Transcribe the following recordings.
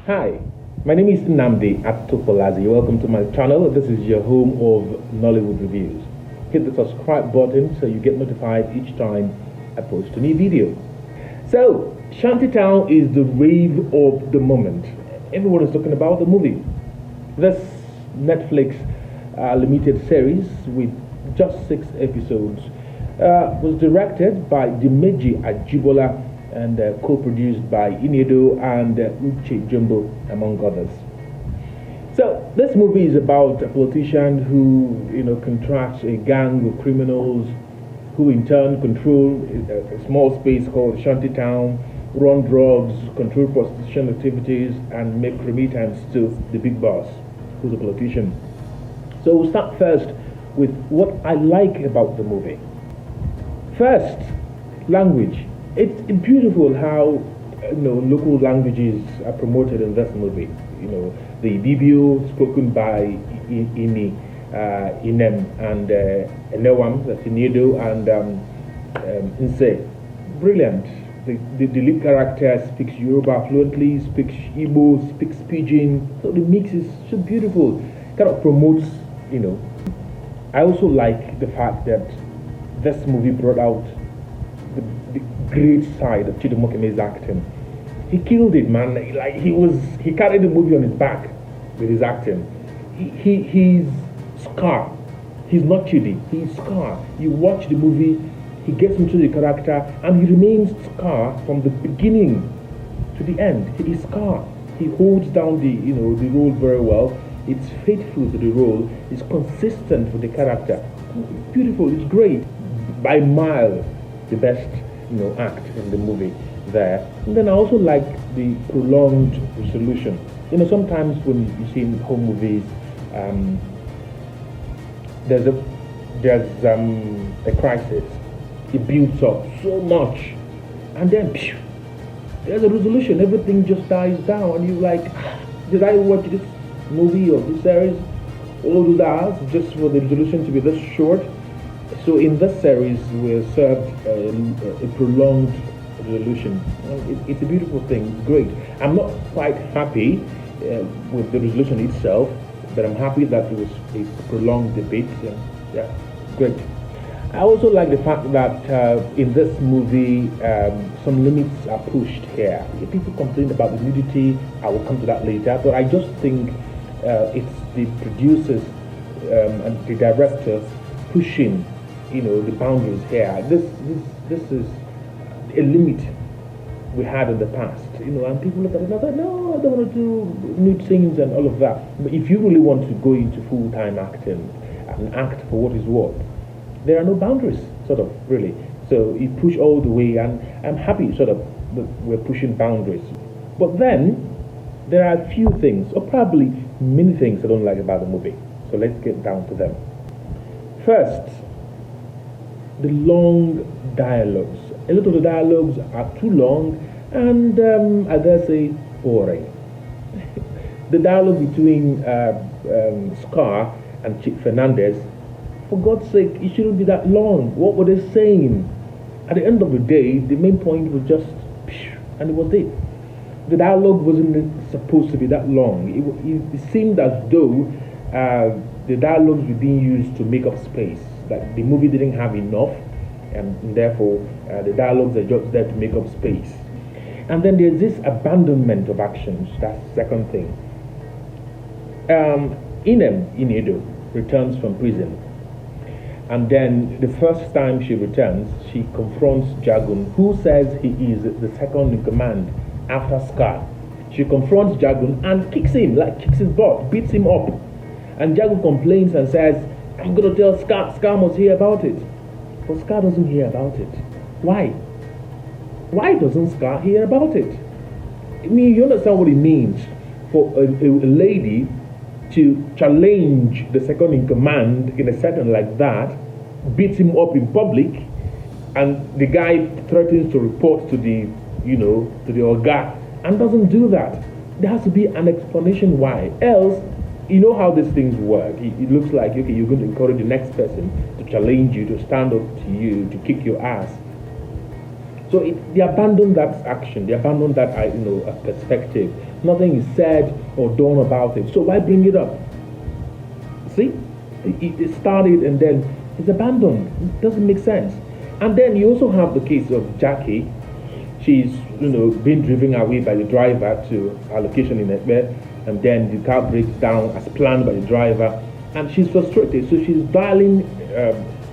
Hi, my name is Namdi Atopolazi. Welcome to my channel. This is your home of Nollywood reviews. Hit the subscribe button so you get notified each time I post a new video. So, Shanty Town is the rave of the moment. Everyone is talking about the movie. This Netflix limited series with just 6 episodes was directed by Dimeji Ajibola and co-produced by Inedo and Uche Jumbo, among others. So this movie is about a politician who, contracts a gang of criminals who in turn control a small space called Shanty Town, run drugs, control prostitution activities, and make remittance to the big boss, who's a politician. So we'll start first with what I like about the movie. First, language. It's beautiful how local languages are promoted in this movie. The Bibio spoken by Inem and Enewam, that's Inedo, and Nse. Brilliant. The lead character speaks Yoruba fluently, speaks Igbo, speaks Pidgin. So the mix is so beautiful. Kind of promotes, I also like the fact that this movie brought out the great side of Chidi Mokeme's acting. He killed it, man. He carried the movie on his back with his acting. He's Scar. He's not Chidi. He's Scar. You watch the movie, he gets into the character, and he remains Scar from the beginning to the end. He is Scar. He holds down the role very well. It's faithful to the role. It's consistent with the character. It's beautiful. It's great. By mile, the best act in the movie there. And then I also like the prolonged resolution. Sometimes when you see in home movies, there's a crisis. It builds up so much, and then there's a resolution. Everything just dies down, and you're like, did I watch this movie or this series all those hours just for the resolution to be this short? So in this series, we're served a prolonged resolution. It's a beautiful thing. It's great. I'm not quite happy with the resolution itself, but I'm happy that it was a prolonged debate. Yeah, great. I also like the fact that in this movie, some limits are pushed here. People complain about the nudity. I will come to that later. But I just think it's the producers and the directors pushing the boundaries here. This is a limit we had in the past, and people look at it and say, no, I don't want to do nude scenes and all of that. But if you really want to go into full-time acting and act for what is what, there are no boundaries, sort of, really. So you push all the way, and I'm happy, sort of, that we're pushing boundaries. But then, there are a few things, or probably many things I don't like about the movie. So let's get down to them. First, the long dialogues. A lot of the dialogues are too long and, I dare say, boring. The dialogue between Scar and Chick Fernandez, for God's sake, it shouldn't be that long. What were they saying? At the end of the day, the main point was just, and it was it. The dialogue wasn't supposed to be that long. It seemed as though the dialogues were being used to make up space. Like the movie didn't have enough, and therefore the dialogues are just there to make up space. And then there's this abandonment of actions. That's the second thing. Inedo returns from prison, and then the first time she returns, she confronts Jagun, who says he is the second in command after Scar. She confronts Jagun and kicks him, kicks his butt, beats him up. And Jagun complains and says, I'm going to tell Scar. Scar must hear about it. But Scar doesn't hear about it. Why? Why doesn't Scar hear about it? I mean, you understand what it means for a lady to challenge the second in command in a setting like that, beats him up in public, and the guy threatens to report to the Oga, and doesn't do that. There has to be an explanation why. Else, you know how these things work. It looks like, okay, you're going to encourage the next person to challenge you, to stand up to you, to kick your ass. So they abandon that action, they abandon that perspective. Nothing is said or done about it. So why bring it up? See, it started and then it's abandoned. It doesn't make sense. And then you also have the case of Jackie. She's being driven away by the driver to her location in Ekbe, and then the car breaks down as planned by the driver, and she's frustrated. So she's dialing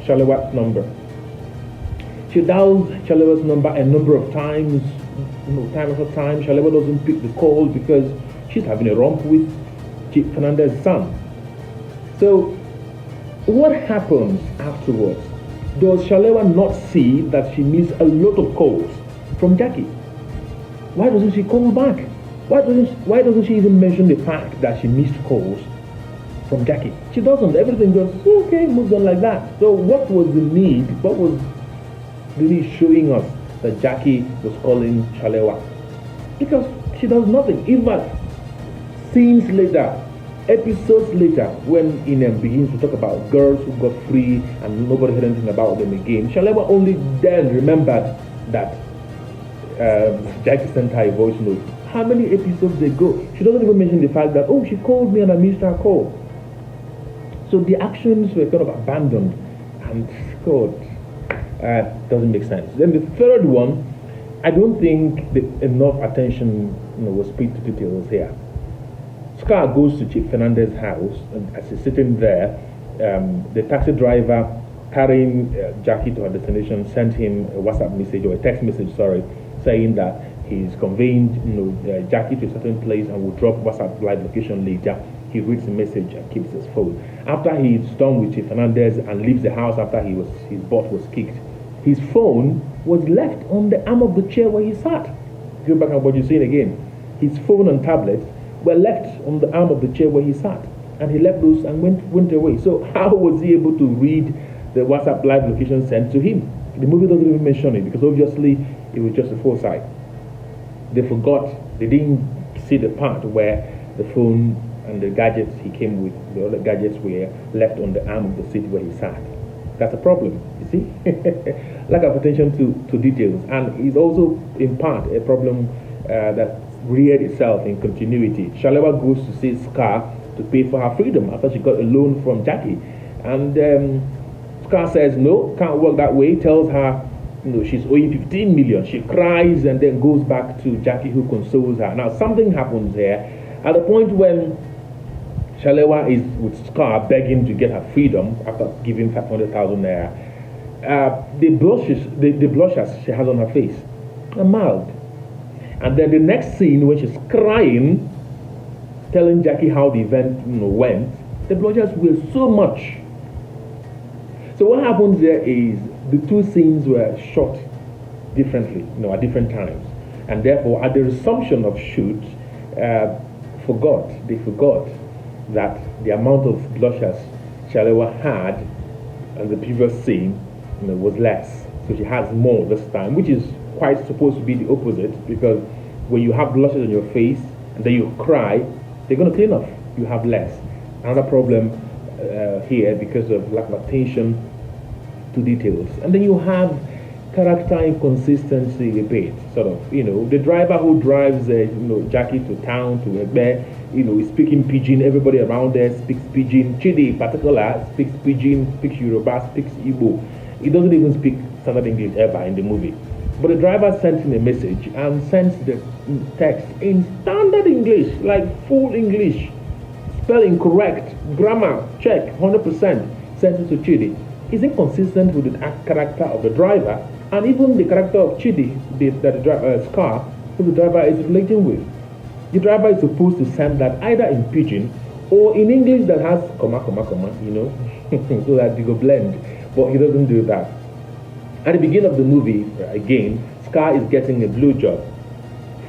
Shalewat's number. She dials Shalewa's number a number of times, time after time. Shalewa doesn't pick the call because she's having a romp with Chief Fernandez's son. So, what happens afterwards? Does Shalewa not see that she missed a lot of calls from Jackie? Why doesn't she call back? Why doesn't she even mention the fact that she missed calls from Jackie? She doesn't. Everything goes okay, moves on like that. So, what was the need? What was really showing us that Jackie was calling Shalewa? Because she does nothing. In fact, scenes later, episodes later, when Inem begins to talk about girls who got free and nobody heard anything about them again, Shalewa only then remembered that Jackie sent her a voice note. How many episodes ago? She doesn't even mention the fact that, oh, she called me and I missed her call. So the actions were kind of abandoned, and God, doesn't make sense. Then the third one, I don't think enough attention was paid to details here. Scar goes to Chief Fernandez's house, and as he's sitting there, the taxi driver carrying Jackie to her destination sent him a WhatsApp message, or a text message, saying that he's conveying Jackie to a certain place and will drop WhatsApp live location later. He reads the message and keeps his phone. After he's done with Chief Fernandez and leaves the house after his butt was kicked, his phone was left on the arm of the chair where he sat. Go back and what you're saying again. His phone and tablet were left on the arm of the chair where he sat, and he left those and went away. So how was he able to read the WhatsApp live location sent to him? The movie doesn't even mention it, because obviously it was just a foresight. They forgot, they didn't see the part where the phone and the gadgets he came with, the other gadgets were left on the arm of the seat where he sat. That's a problem, you see? Lack of attention to details. And it's also, in part, a problem that reared itself in continuity. Shalewa goes to see Scar to pay for her freedom after she got a loan from Jackie. And Scar says, no, can't work that way, tells her she's owing 15 million. She cries and then goes back to Jackie, who consoles her. Now, something happens here. At the point when Shalewa is with Scar begging to get her freedom after giving 500,000 naira, the blushes she has on her face are mild. And then the next scene, when she's crying, telling Jackie how the event went, the blushes were so much. So what happens there is the two scenes were shot differently, at different times, and therefore at the resumption of shoot, they forgot that the amount of blushes Shalewa had in the previous scene was less. So she has more this time, which is quite supposed to be the opposite, because when you have blushes on your face and then you cry, they're going to clean off. You have less. Another problem here, because of lack of attention to details. And then you have character inconsistency a bit, sort of. The driver who drives Jackie to town, to Egbe, is speaking Pidgin. Everybody around there speaks Pidgin. Chidi in particular speaks Pidgin, speaks Yoruba, speaks Igbo. He doesn't even speak standard English ever in the movie. But the driver sent him a message and sends the text in standard English, like full English, spelling correct, grammar check, 100%, sent it to Chidi. It's inconsistent with the character of the driver, and even the character of Chidi, Scar, who the driver is relating with. The driver is supposed to send that either in Pidgin or in English that has comma, so that they go blend. But he doesn't do that. At the beginning of the movie, again, Scar is getting a blowjob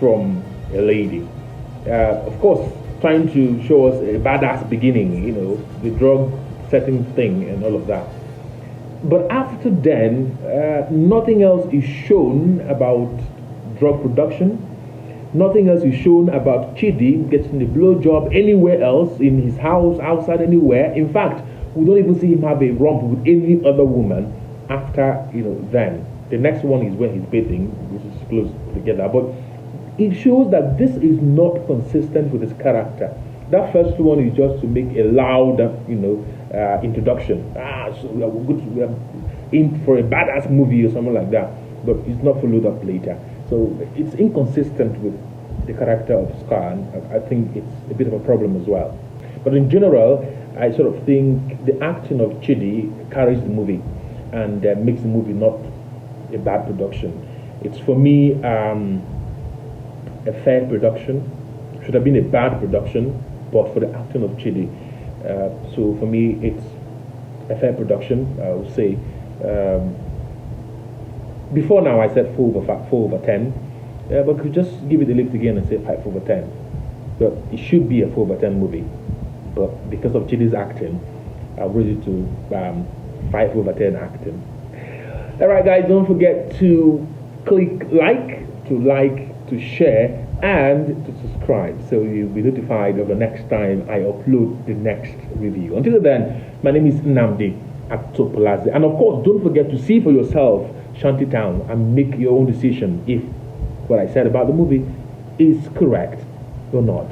from a lady. Of course, trying to show us a badass beginning, the drug setting thing and all of that. But after then, nothing else is shown about drug production. Nothing else is shown about Chidi getting a blowjob anywhere else, in his house, outside, anywhere. In fact, we don't even see him have a romp with any other woman after, then. The next one is when he's bathing, which is close together. But it shows that this is not consistent with his character. That first one is just to make a loud, introduction. So we are good. We are in for a badass movie or something like that. But it's not followed up later. So it's inconsistent with the character of Scar, and I think it's a bit of a problem as well. But in general, I sort of think the acting of Chidi carries the movie and makes the movie not a bad production. It's for me a fair production. Should have been a bad production, but for the acting of Chidi. So for me, it's a fair production. I would say. Before now, I said 4/10. But could just give it a lift again and say 5/10. But it should be a 4/10 movie. But because of Chidi's acting, I'll raise it to 5/10 acting. Alright guys, don't forget to click to share, and to subscribe so you'll be notified of the next time I upload the next review. Until then, my name is Nnamdi Atopolaze. And of course, don't forget to see for yourself Shanty Town and make your own decision if what I said about the movie is correct or not.